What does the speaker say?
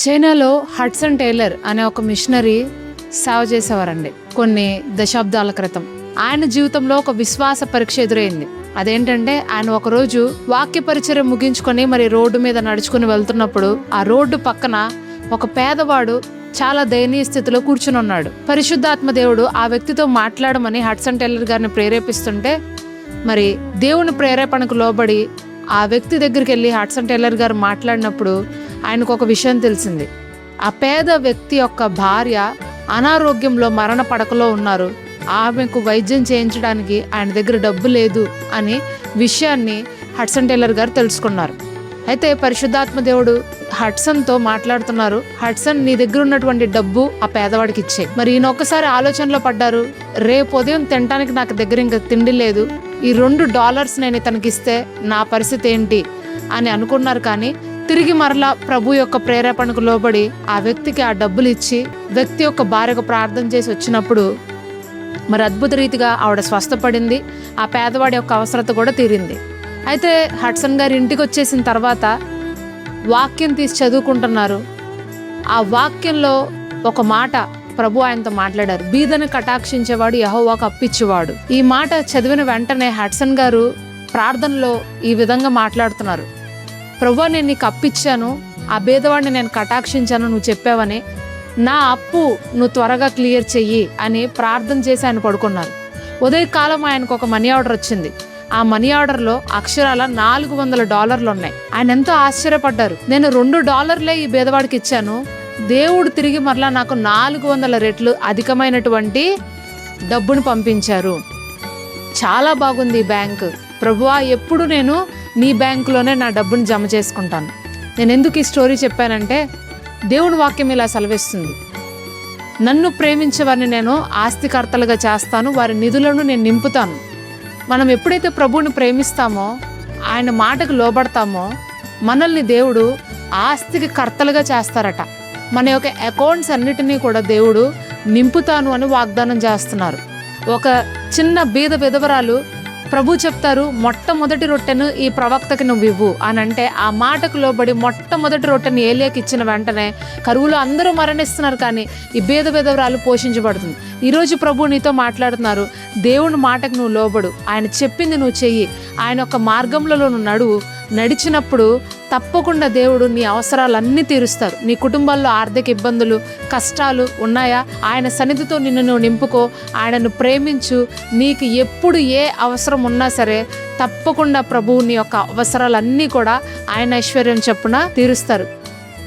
చైనాలో Hudson Taylor అనే ఒక మిషనరీ సేవ చేసేవారండి కొన్ని దశాబ్దాల క్రితం. ఆయన జీవితంలో ఒక విశ్వాస పరీక్ష ఎదురైంది. అదేంటంటే ఆయన ఒకరోజు వాక్య పరిచర్య ముగించుకొని రోడ్డు మీద నడుచుకుని వెళ్తున్నప్పుడు ఆ రోడ్డు పక్కన ఒక పేదవాడు చాలా దయనీయ స్థితిలో కూర్చుని ఉన్నాడు. పరిశుద్ధాత్మ దేవుడు ఆ వ్యక్తితో మాట్లాడమని హడ్సన్ టేలర్ గారిని ప్రేరేపిస్తుంటే దేవుని ప్రేరేపణకు లోబడి ఆ వ్యక్తి దగ్గరికి వెళ్ళి హడ్సన్ టేలర్ గారు మాట్లాడినప్పుడు ఆయనకు ఒక విషయం తెలిసింది. ఆ పేద వ్యక్తి యొక్క భార్య అనారోగ్యంలో మరణ పడకలో ఉన్నారు. ఆమెకు వైద్యం చేయించడానికి ఆయన దగ్గర డబ్బు లేదు అని విషయాన్ని హడ్సన్ టేలర్ గారు తెలుసుకున్నారు. అయితే పరిశుద్ధాత్మ దేవుడు హడ్సన్తో మాట్లాడుతున్నారు. హడ్సన్, నీ దగ్గర ఉన్నటువంటి డబ్బు ఆ పేదవాడికి ఇచ్చే. ఈయన ఒక్కసారి ఆలోచనలో పడ్డారు. రేపు ఉదయం తినడానికి నాకు దగ్గర ఇంకా తిండి లేదు, ఈ $2 నేను ఇతనికి ఇస్తే నా పరిస్థితి ఏంటి అని అనుకున్నారు. కానీ తిరిగి మరలా ప్రభు యొక్క ప్రేరేపణకు లోబడి ఆ వ్యక్తికి ఆ డబ్బులు ఇచ్చి వ్యక్తి యొక్క భార్యకు ప్రార్థన చేసి వచ్చినప్పుడు అద్భుత రీతిగా ఆవిడ స్వస్థపడింది. ఆ పేదవాడి యొక్క అవసరత కూడా తీరింది. అయితే హడ్సన్ గారు ఇంటికి వచ్చేసిన తర్వాత వాక్యం తీసి చదువుకుంటున్నారు. ఆ వాక్యంలో ఒక మాట ప్రభు ఆయనతో మాట్లాడారు. బీదను కటాక్షించేవాడు యెహోవాకు అప్పిచ్చేవాడు. ఈ మాట చదివిన వెంటనే హడ్సన్ గారు ప్రార్థనలో ఈ విధంగా మాట్లాడుతున్నారు. ప్రభు, నేను నీకు అప్పిచ్చాను, ఆ బీదవాడిని నేను కటాక్షించాను, నువ్వు చెప్పావని, నా అప్పు నువ్వు త్వరగా క్లియర్ చెయ్యి అని ప్రార్థన చేసి ఆయన పడుకున్నారు. ఉదయకాలం ఆయనకు ఒక మనీ ఆర్డర్ వచ్చింది. ఆ మనీ ఆర్డర్లో అక్షరాల $400 ఉన్నాయి. ఆయన ఎంతో ఆశ్చర్యపడ్డారు. నేను $2 ఈ బీదవాడికి ఇచ్చాను, దేవుడు తిరిగి మరలా నాకు 400 రెట్లు అధికమైనటువంటి డబ్బును పంపించారు. చాలా బాగుంది ఈ బ్యాంకు. ప్రభువా, ఎప్పుడు నేను నీ బ్యాంకులోనే నా డబ్బును జమ చేసుకుంటాను. నేను ఎందుకు ఈ స్టోరీ చెప్పానంటే, దేవుని వాక్యం ఇలా సెలవిస్తుంది, నన్ను ప్రేమించే వారిని నేను ఆస్తికర్తలుగా చేస్తాను, వారి నిధులను నేను నింపుతాను. మనం ఎప్పుడైతే ప్రభువుని ప్రేమిస్తామో, ఆయన మాటకు లోబడతామో, మనల్ని దేవుడు ఆస్తికి కర్తలుగా చేస్తారట. మన యొక్క అకౌంట్స్ అన్నిటినీ కూడా దేవుడు నింపుతాను అని వాగ్దానం చేస్తున్నారు. ఒక చిన్న బీద విధవరాలు ప్రభు చెప్తారు, మొట్టమొదటి రొట్టెను ఈ ప్రవక్తకి నువ్వు ఇవ్వు అని అంటే, ఆ మాటకు లోబడి మొట్టమొదటి రొట్టెను ఏలియాకి ఇచ్చిన వెంటనే కరువులో అందరూ మరణిస్తున్నారు, కానీ ఈ బీద విధవరాలు పోషించబడుతుంది. ఈరోజు ప్రభు నీతో మాట్లాడుతున్నారు, దేవుని మాటకు నువ్వు లోబడు, ఆయన చెప్పింది నువ్వు చెయ్యి, ఆయన యొక్క మార్గంలో నువ్వు నడువు. నడిచినప్పుడు తప్పకుండా దేవుడు నీ అవసరాలన్నీ తీరుస్తారు. నీ కుటుంబాల్లో ఆర్థిక ఇబ్బందులు, కష్టాలు ఉన్నాయా? ఆయన సన్నిధితో నిన్ను నువ్వు నింపుకో, ఆయనను ప్రేమించు. నీకు ఎప్పుడు ఏ అవసరం ఉన్నా సరే తప్పకుండా ప్రభువు నీ యొక్క అవసరాలన్నీ కూడా ఆయన ఐశ్వర్యం చొప్పున తీరుస్తారు.